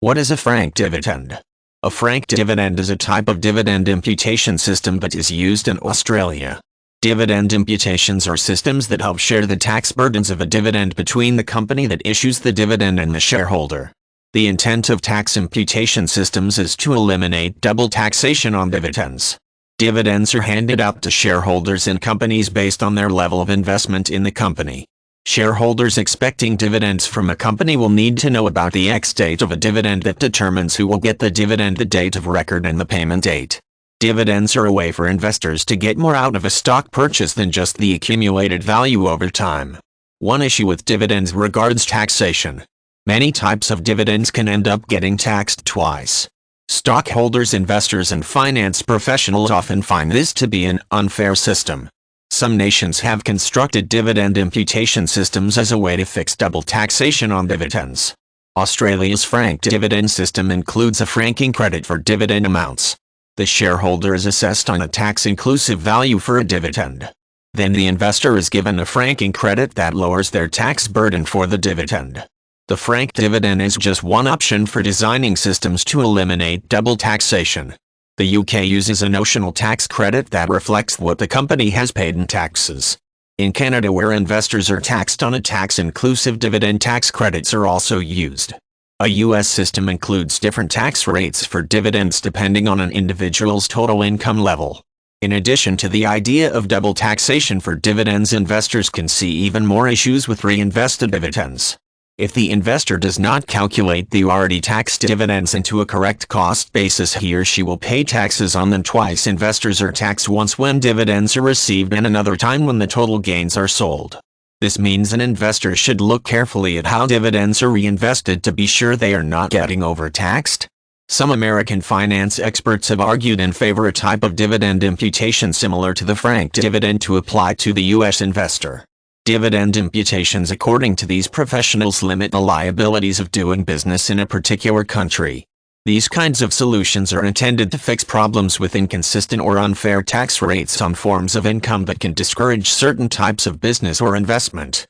What is a frank dividend? A frank dividend is a type of dividend imputation system that is used in Australia. Dividend imputations are systems that help share the tax burdens of a dividend between the company that issues the dividend and the shareholder. The intent of tax imputation systems is to eliminate double taxation on dividends. Dividends are handed out to shareholders in companies based on their level of investment in the company. Shareholders expecting dividends from a company will need to know about the ex-date of a dividend that determines who will get the dividend, the date of record, and the payment date. Dividends are a way for investors to get more out of a stock purchase than just the accumulated value over time. One issue with dividends regards taxation. Many types of dividends can end up getting taxed twice. Stockholders, investors, and finance professionals often find this to be an unfair system. Some nations have constructed dividend imputation systems as a way to fix double taxation on dividends. Australia's franked dividend system includes a franking credit for dividend amounts. The shareholder is assessed on a tax-inclusive value for a dividend. Then the investor is given a franking credit that lowers their tax burden for the dividend. The franked dividend is just one option for designing systems to eliminate double taxation. The UK uses a notional tax credit that reflects what the company has paid in taxes. In Canada, where investors are taxed on a tax-inclusive dividend, tax credits are also used. A US system includes different tax rates for dividends depending on an individual's total income level. In addition to the idea of double taxation for dividends, investors can see even more issues with reinvested dividends. If the investor does not calculate the already taxed dividends into a correct cost basis, he or she will pay taxes on them twice. Investors are taxed once when dividends are received and another time when the total gains are sold. This means an investor should look carefully at how dividends are reinvested to be sure they are not getting overtaxed. Some American finance experts have argued in favor of a type of dividend imputation similar to the franked dividend to apply to the US investor. Dividend imputations, according to these professionals, limit the liabilities of doing business in a particular country. These kinds of solutions are intended to fix problems with inconsistent or unfair tax rates on forms of income that can discourage certain types of business or investment.